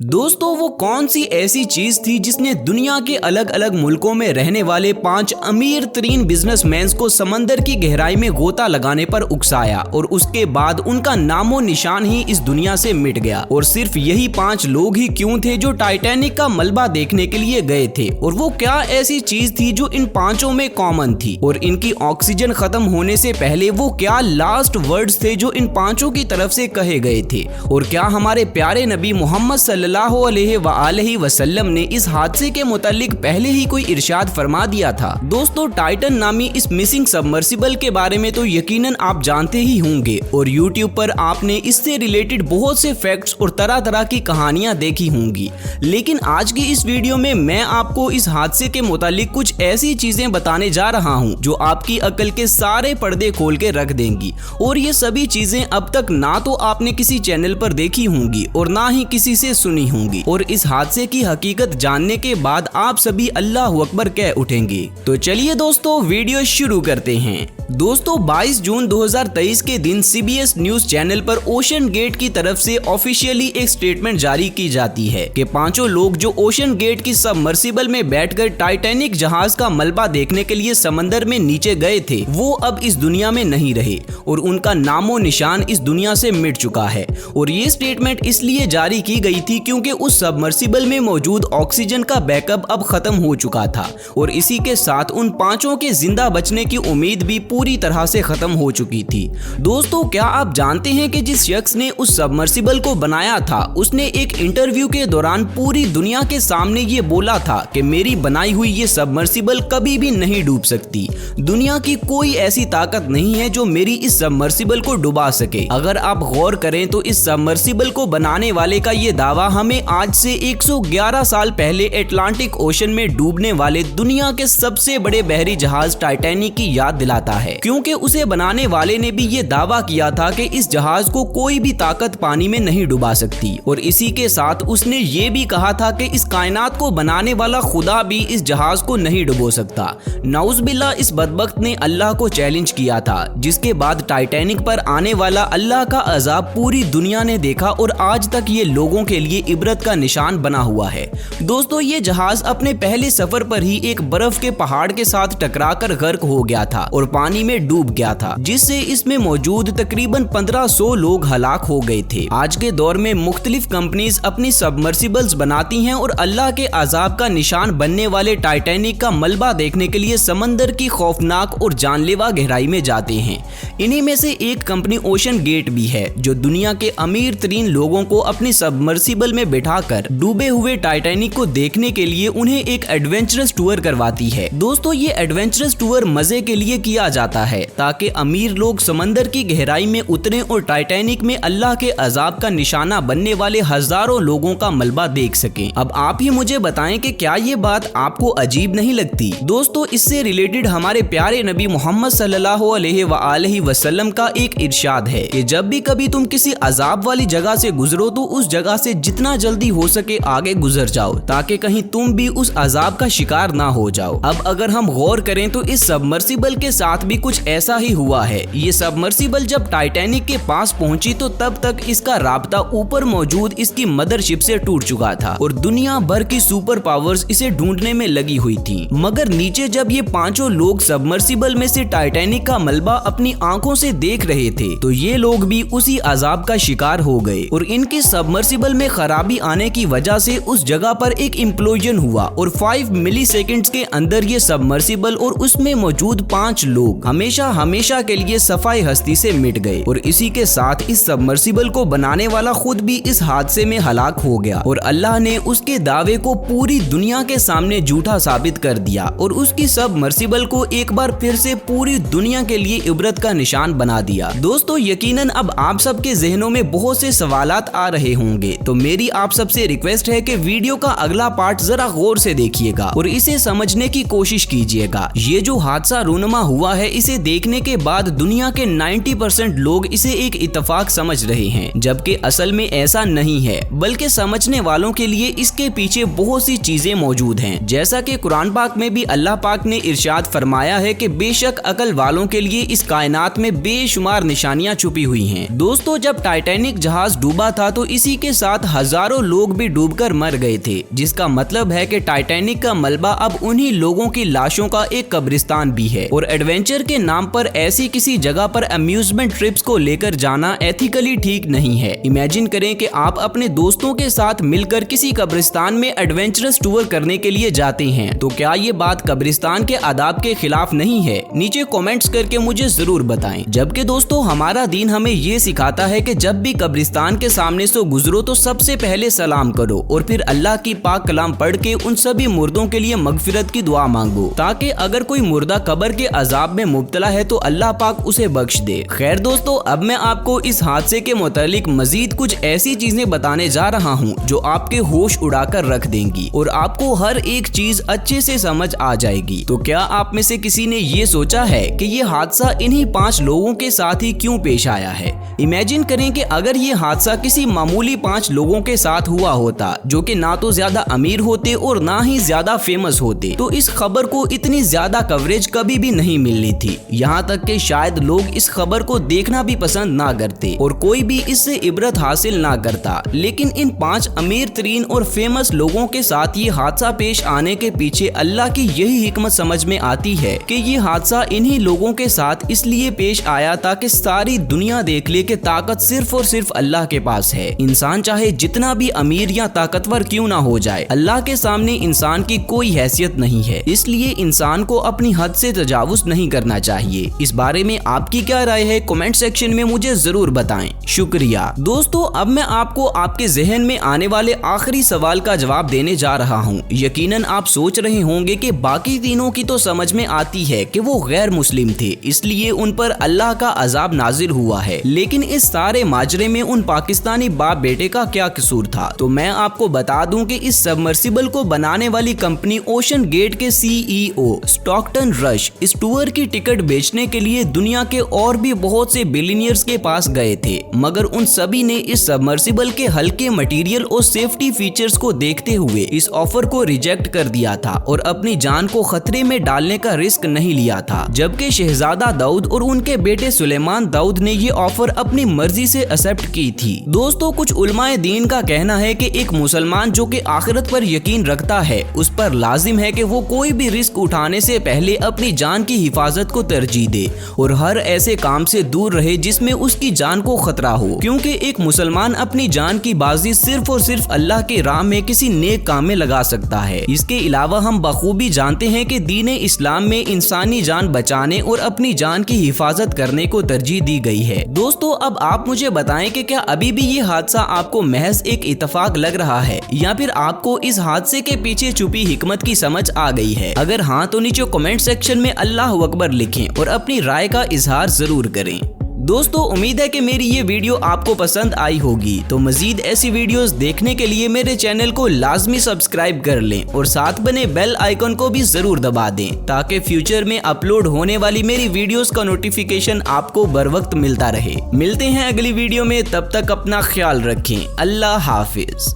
दोस्तों वो कौन सी ऐसी चीज थी जिसने दुनिया के अलग अलग मुल्कों में रहने वाले 5 अमीर तरीन बिजनेसमैन को समंदर की गहराई में गोता लगाने पर उकसाया और उसके बाद उनका नामो निशान ही इस दुनिया से मिट गया। और सिर्फ यही 5 लोग ही क्यों थे जो टाइटैनिक का मलबा देखने के लिए गए थे, और वो क्या ऐसी चीज थी जो इन 5 में कॉमन थी, और इनकी ऑक्सीजन खत्म होने से पहले वो क्या लास्ट वर्ड्स थे जो इन 5 की तरफ से कहे गए थे, और क्या हमारे प्यारे नबी मोहम्मद सल्लल्लाहु अलैहि वसल्लम ने इस हादसे के मुतालिक पहले ही कोई इरशाद फरमा दिया था। दोस्तों टाइटन नामी इस मिसिंग सबमर्सिबल के बारे में तो यकीनन आप जानते ही होंगे, और YouTube पर आपने इससे रिलेटेड बहुत से फैक्ट्स और तरह तरह की कहानियां देखी होंगी। लेकिन आज की इस वीडियो में मैं आपको इस हादसे के मुतालिक कुछ ऐसी चीजें बताने जा रहा हूं जो आपकी अक्ल के सारे पर्दे खोल के रख देंगी, और ये सभी चीजें अब तक ना तो आपने किसी चैनल पर देखी होंगी और ना ही किसी से सुनी होंगी, और इस हादसे की हकीकत जानने के बाद आप सभी अल्लाहु अकबर कह उठेंगे। तो चलिए दोस्तों वीडियो शुरू करते हैं। दोस्तों 22 जून 2023 के दिन CBS न्यूज चैनल पर ओशन गेट की तरफ से ऑफिशियली एक स्टेटमेंट जारी की जाती है कि 5 लोग जो ओशन गेट की सबमर्सिबल में बैठकर टाइटैनिक जहाज का मलबा देखने के लिए समंदर में नीचे गए थे, वो अब इस दुनिया में नहीं रहे और उनका नामो निशान इस दुनिया से मिट चुका है। और ये स्टेटमेंट इसलिए जारी की गई थी क्योंकि उस सबमर्सिबल में मौजूद ऑक्सीजन का बैकअप अब खत्म हो चुका था, और इसी के साथ उन 5 के जिंदा बचने की उम्मीद भी पूरी तरह से खत्म हो चुकी थी। दोस्तों क्या आप जानते हैं कि जिस शख्स ने उस सबमर्सिबल को बनाया था, उसने एक इंटरव्यू के दौरान पूरी दुनिया के सामने ये बोला था कि मेरी बनाई हुई ये सबमर्सिबल कभी भी नहीं डूब सकती। दुनिया की कोई ऐसी ताकत नहीं है जो मेरी इस सबमर्सिबल को डुबा सके। अगर आप गौर करें तो इस सबमर्सिबल को बनाने वाले का ये दावा हमें आज से 111 साल पहले अटलांटिक ओशन में डूबने वाले दुनिया के सबसे बड़े बहरी जहाज टाइटैनिक की याद दिलाता है, क्योंकि उसे बनाने वाले ने भी ये दावा किया था कि इस जहाज को कोई भी ताकत पानी में नहीं डुबा सकती। और इसी के साथ उसने ये भी कहा था कि इस कायनात को बनाने वाला खुदा भी इस जहाज को नहीं डुबो सकता। नाउज़बिल्लाह इस बदबख्त ने अल्लाह को चैलेंज किया था, जिसके बाद टाइटैनिक पर आने वाला अल्लाह का अजाब पूरी दुनिया ने देखा और आज तक ये लोगों के लिए इबरत का निशान बना हुआ है। दोस्तों ये जहाज अपने पहले सफर पर ही एक बर्फ के पहाड़ के साथ टकराकर गर्क हो गया था और पानी में डूब गया था, जिससे इसमें मौजूद तकरीबन 1500 लोग हलाक हो गए थे। आज के दौर में मुख्तलिफ कंपनीज अपनी सबमर्सिबल्स बनाती हैं और अल्लाह के अजाब का निशान बनने वाले टाइटैनिक का मलबा देखने के लिए समंदर की खौफनाक और जानलेवा गहराई में जाते हैं। इन्हीं में से एक कंपनी ओशन गेट भी है, जो दुनिया के अमीर तरीन लोगों को अपनी सबमर्सिबल में बिठाकर डूबे हुए टाइटैनिक को देखने के लिए उन्हें एक एडवेंचरस टूर करवाती है। दोस्तों ये एडवेंचरस टूर मजे के लिए किया जाता है ताकि अमीर लोग समंदर की गहराई में उतरें और टाइटैनिक में अल्लाह के अजाब का निशाना बनने वाले हजारों लोगों का मलबा देख सकें। अब आप ही मुझे बताएं कि क्या ये बात आपको अजीब नहीं लगती। दोस्तों इससे रिलेटेड हमारे प्यारे नबी मोहम्मद सल्लल्लाहु अलैहि वसल्लम का एक इरशाद है कि जब भी कभी तुम किसी अजाब वाली जगह से गुजरो तो उस जगह से जितना जल्दी हो सके आगे गुजर जाओ, ताकि कहीं तुम भी उस अजाब का शिकार ना हो जाओ। अब अगर हम गौर करें तो इस सबमर्सिबल के साथ भी कुछ ऐसा ही हुआ है। ये सबमर्सिबल जब टाइटैनिक के पास पहुंची तो तब तक इसका राब्ता ऊपर मौजूद इसकी मदरशिप से टूट चुका था और दुनिया भर की सुपर पावर्स इसे ढूंढने में लगी हुई थी। मगर नीचे जब ये 5 लोग सबमर्सिबल में से टाइटैनिक का मलबा अपनी आंखों से देख रहे थे तो ये लोग भी उसी अजाब का शिकार हो गए और इनकी सबमर्सिबल में खराबी आने की वजह से उस जगह पर एक इम्प्लोजन हुआ और 5 मिलीसेकंड्स के अंदर ये सबमर्सिबल और उसमें मौजूद 5 लोग हमेशा के लिए सफाई हस्ती से मिट गए। और इसी के साथ इस सबमर्सिबल को बनाने वाला खुद भी इस हादसे में हलाक हो गया और अल्लाह ने उसके दावे को पूरी दुनिया के सामने झूठा साबित कर दिया और उसकी सबमर्सिबल को एक बार फिर से पूरी दुनिया के लिए इबरत का निशान बना दिया। दोस्तों यकीनन अब आप सबके जहनों में बहुत से सवालात आ रहे होंगे, तो मेरी आप सबसे रिक्वेस्ट है कि वीडियो का अगला पार्ट जरा गौर से देखिएगा और इसे समझने की कोशिश कीजिएगा। ये जो हादसा रूनुमा हुआ है इसे देखने के बाद दुनिया के 90% लोग इसे एक इत्तेफाक समझ रहे हैं, जबकि असल में ऐसा नहीं है, बल्कि समझने वालों के लिए इसके पीछे बहुत सी चीजें मौजूद हैं। जैसा कि कुरान पाक में भी अल्लाह पाक ने इरशाद फरमाया है कि बेशक अकल वालों के लिए इस कायनात में बेशुमार निशानियां छुपी हुई हैं। दोस्तों जब टाइटैनिक जहाज डूबा था तो इसी के साथ हजारों लोग भी डूबकर मर गए थे, जिसका मतलब है कि टाइटैनिक का मलबा अब उन्हीं लोगों की लाशों का एक कब्रिस्तान भी है। और एडवेंचर के नाम पर ऐसी किसी जगह पर अम्यूजमेंट ट्रिप्स को लेकर जाना एथिकली ठीक नहीं है। इमेजिन करें कि आप अपने दोस्तों के साथ मिलकर किसी कब्रिस्तान में एडवेंचरस टूर करने के लिए जाते हैं, तो क्या ये बात कब्रिस्तान के आदाब के खिलाफ नहीं है? नीचे कमेंट्स करके मुझे जरूर बताएं। जबकि दोस्तों हमारा दीन हमें ये सिखाता है कि जब भी कब्रिस्तान के सामने से गुजरो तो सबसे पहले सलाम करो और फिर अल्लाह की पाक कलाम पढ़ के उन सभी मुर्दों के लिए मगफिरत की दुआ मांगो, ताकि अगर कोई मुर्दा कब्र के अजाब में मुब्तला है तो अल्लाह पाक उसे बख्श दे। खैर दोस्तों, अब मैं आपको इस हादसे के मुतालिक मजीद कुछ ऐसी चीजें बताने जा रहा हूँ जो आपके होश उड़ाकर रख देंगी और आपको हर एक चीज अच्छे से समझ आ जाएगी। तो क्या आप में से किसी ने ये सोचा है कि ये हादसा इन्हीं 5 लोगों के साथ ही क्यों पेश आया है? इमेजिन करें कि अगर ये हादसा किसी मामूली 5 लोगों के साथ हुआ होता जो कि ना तो ज्यादा अमीर होते और ना ही ज्यादा फेमस होते, तो इस खबर को इतनी ज्यादा कवरेज कभी भी नहीं मिलनी थी। यहाँ तक कि शायद लोग इस खबर को देखना भी पसंद ना करते और कोई भी इससे इबरत हासिल ना करता। लेकिन इन 5 अमीर तरीन और फेमस लोगों के साथ ये हादसा पेश आने के पीछे अल्लाह की यही हिकमत समझ में आती है कि ये हादसा इन्हीं लोगों के साथ इसलिए पेश आया ताकि सारी दुनिया देख ले कि ताकत सिर्फ और सिर्फ अल्लाह के पास है। इंसान चाहे जितना भी अमीर या ताकतवर क्यों ना हो जाए, अल्लाह के सामने इंसान की कोई हैसियत नहीं है। इसलिए इंसान को अपनी हद से तजावुज नहीं करना चाहिए। इस बारे में आपकी क्या राय है? कमेंट सेक्शन में मुझे जरूर बताएं। शुक्रिया दोस्तों। अब मैं आपको आपके जहन में आने वाले आखिरी सवाल का जवाब देने जा रहा हूँ। यकीनन आप सोच रहे होंगे कि बाकी तीनों की तो समझ में आती है कि वो गैर मुस्लिम थे, इसलिए उन पर अल्लाह का अजाब नाजिल हुआ है, लेकिन इस सारे माजरे में उन पाकिस्तानी बाप बेटे का क्या कसूर था? तो मैं आपको बता दूं कि इस सबमर्सिबल को बनाने वाली कंपनी ओशन गेट के CEO स्टॉकटन रश इस टूर की टिकट बेचने के लिए दुनिया के और भी बहुत से बिलियनियर्स के पास गए थे, मगर उन सभी ने इस सबमर्सिबल के हल्के मटेरियल और सेफ्टी फीचर्स को देखते हुए इस ऑफर को रिजेक्ट कर दिया था और अपनी जान को खतरे में डालने का रिस्क नहीं लिया था। जबकि शहजादा दाऊद और उनके बेटे सुलेमान दाऊद ने ये ऑफर अपनी मर्जी से एक्सेप्ट की थी। दोस्तों, कुछ उलमाए दीन का कहना है कि एक मुसलमान जो कि आखिरत पर यकीन रखता है, उस पर लाजिम है कि वो कोई भी रिस्क उठाने से पहले अपनी जान की हिफाजत को तरजीह दे और हर ऐसे काम से दूर रहे जिसमें उसकी जान को खतरा हो, क्योंकि एक मुसलमान अपनी जान की बाजी सिर्फ और सिर्फ अल्लाह के राह में किसी नेक काम में लगा सकता है। इसके अलावा हम बखूबी जानते हैं कि दीन इस्लाम में इंसानी जान बचाने और अपनी जान की हिफाजत करने को तरजीह दी गई है। दोस्तों, अब आप मुझे बताएं कि क्या अभी भी ये हादसा आपको महज एक इत्तेफाक लग रहा है या फिर आपको इस हादसे के पीछे छुपी हिकमत की समझ आ गई है? अगर हाँ तो नीचे कमेंट सेक्शन में अल्लाह अकबर लिखें और अपनी राय का इजहार जरूर करें। दोस्तों, उम्मीद है कि मेरी ये वीडियो आपको पसंद आई होगी। तो मजीद ऐसी वीडियोस देखने के लिए मेरे चैनल को लाजमी सब्सक्राइब कर लें और साथ बने बेल आइकन को भी जरूर दबा दें, ताकि फ्यूचर में अपलोड होने वाली मेरी वीडियोस का नोटिफिकेशन आपको बर वक्त मिलता रहे। मिलते हैं अगली वीडियो में, तब तक अपना ख्याल रखें। अल्लाह हाफिज।